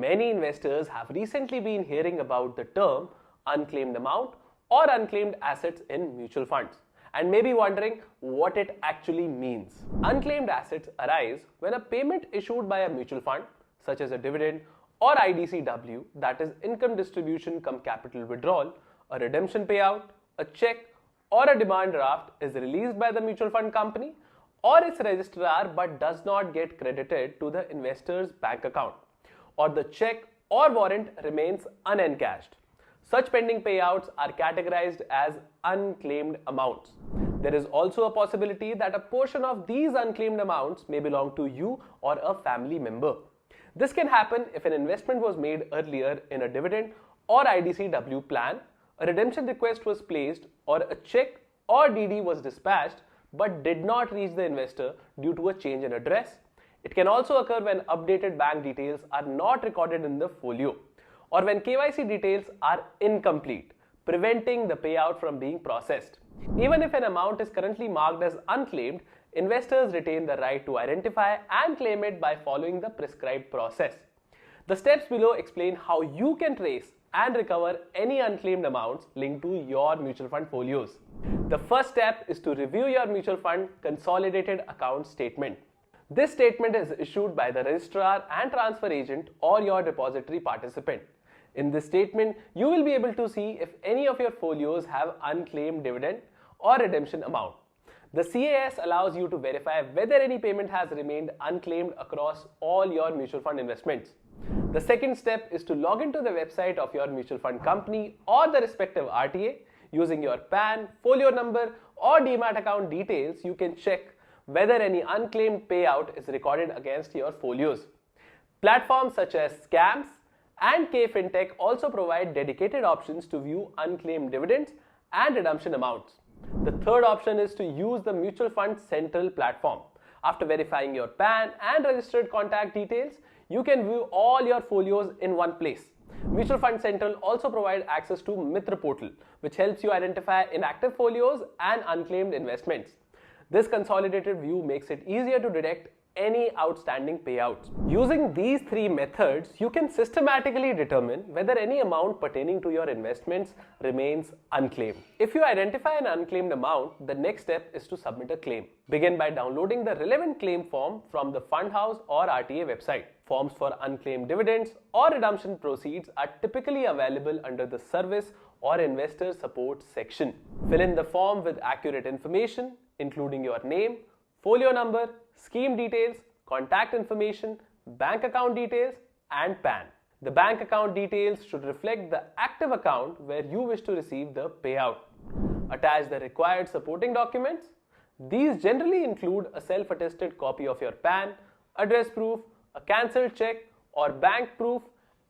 Many investors have recently been hearing about the term unclaimed amount or unclaimed assets in mutual funds and may be wondering what it actually means. Unclaimed assets arise when a payment issued by a mutual fund, such as a dividend or IDCW, that is income distribution cum capital withdrawal, a redemption payout, a check or a demand draft, is released by the mutual fund company or its registrar but does not get credited to the investor's bank account, or the check or warrant remains unencashed. Such pending payouts are categorized as unclaimed amounts. There is also a possibility that a portion of these unclaimed amounts may belong to you or a family member. This can happen if an investment was made earlier in a dividend or IDCW plan, a redemption request was placed, or a check or DD was dispatched but did not reach the investor due to a change in address. It can also occur when updated bank details are not recorded in the folio, or when KYC details are incomplete, preventing the payout from being processed. Even if an amount is currently marked as unclaimed, investors retain the right to identify and claim it by following the prescribed process. The steps below explain how you can trace and recover any unclaimed amounts linked to your mutual fund folios. The first step is to review your mutual fund consolidated account statement. This statement is issued by the registrar and transfer agent or your depository participant. In this statement, you will be able to see if any of your folios have unclaimed dividend or redemption amount. The CAS allows you to verify whether any payment has remained unclaimed across all your mutual fund investments. The second step is to log into the website of your mutual fund company or the respective RTA. Using your PAN, folio number or demat account details, you can check whether any unclaimed payout is recorded against your folios. Platforms such as Scams and KFintech also provide dedicated options to view unclaimed dividends and redemption amounts. The third option is to use the Mutual Fund Central platform. After verifying your PAN and registered contact details, you can view all your folios in one place. Mutual Fund Central also provides access to Mitra portal, which helps you identify inactive folios and unclaimed investments. This consolidated view makes it easier to detect any outstanding payouts. Using these three methods, you can systematically determine whether any amount pertaining to your investments remains unclaimed. If you identify an unclaimed amount, the next step is to submit a claim. Begin by downloading the relevant claim form from the fund house or RTA website. Forms for unclaimed dividends or redemption proceeds are typically available under the service or investor support section. Fill in the form with accurate information, including your name, folio number, scheme details, contact information, bank account details, and PAN. The bank account details should reflect the active account where you wish to receive the payout. Attach the required supporting documents. These generally include a self-attested copy of your PAN, address proof, a cancelled check or bank proof,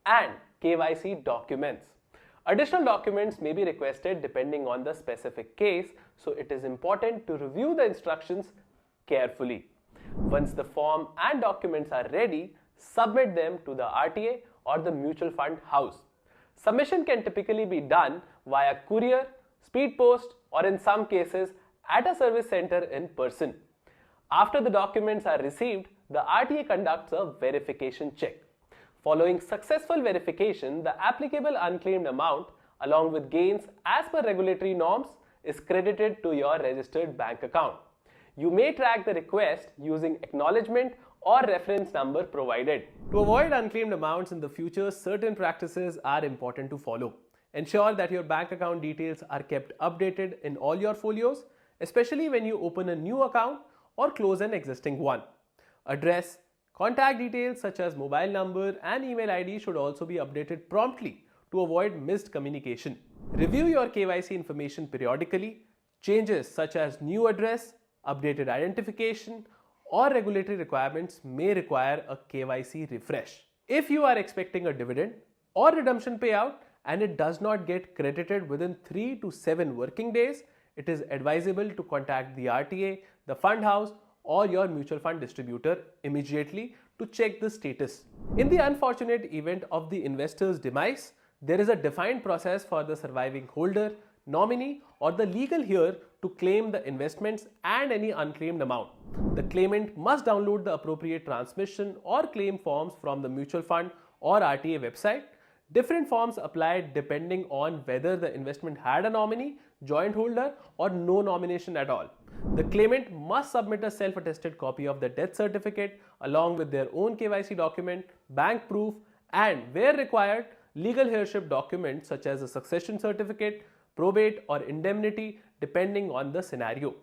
and KYC documents. Additional documents may be requested depending on the specific case, so it is important to review the instructions carefully. Once the form and documents are ready, submit them to the RTA or the mutual fund house. Submission can typically be done via courier, speed post, or in some cases at a service center in person. After the documents are received, the RTA conducts a verification check. Following successful verification, the applicable unclaimed amount along with gains as per regulatory norms is credited to your registered bank account. You may track the request using acknowledgement or reference number provided. To avoid unclaimed amounts in the future, certain practices are important to follow. Ensure that your bank account details are kept updated in all your folios, especially when you open a new account or close an existing one. Address, contact details such as mobile number and email ID should also be updated promptly to avoid missed communication. Review your KYC information periodically. Changes such as new address, updated identification, or regulatory requirements may require a KYC refresh. If you are expecting a dividend or redemption payout and it does not get credited within 3 to 7 working days, it is advisable to contact the RTA, the fund house, or your mutual fund distributor immediately to check the status. In the unfortunate event of the investor's demise, there is a defined process for the surviving holder, nominee, or the legal heir to claim the investments and any unclaimed amount. The claimant must download the appropriate transmission or claim forms from the mutual fund or RTA website. Different forms apply depending on whether the investment had a nominee, joint holder, or no nomination at all. The claimant must submit a self-attested copy of the death certificate along with their own KYC document, bank proof, and where required, legal heirship documents such as a succession certificate, probate, or indemnity depending on the scenario.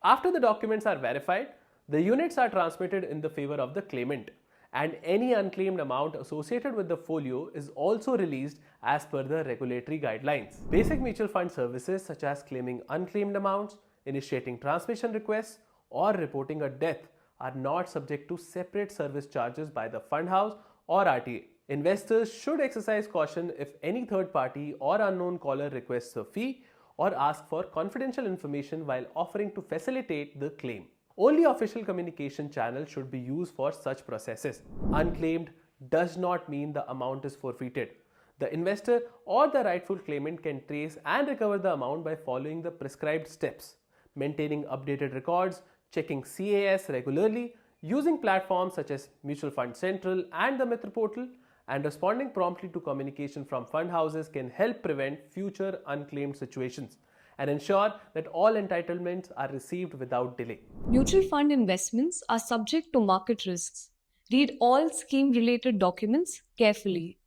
After the documents are verified, the units are transmitted in the favor of the claimant, and any unclaimed amount associated with the folio is also released as per the regulatory guidelines. Basic mutual fund services such as claiming unclaimed amounts, initiating transmission requests, or reporting a death are not subject to separate service charges by the fund house or RTA. Investors should exercise caution if any third party or unknown caller requests a fee or ask for confidential information while offering to facilitate the claim. Only official communication channels should be used for such processes. Unclaimed does not mean the amount is forfeited. The investor or the rightful claimant can trace and recover the amount by following the prescribed steps, maintaining updated records, checking CAS regularly, using platforms such as Mutual Fund Central and the Mitra portal, and responding promptly to communication from fund houses can help prevent future unclaimed situations and ensure that all entitlements are received without delay. Mutual fund investments are subject to market risks. Read all scheme related documents carefully.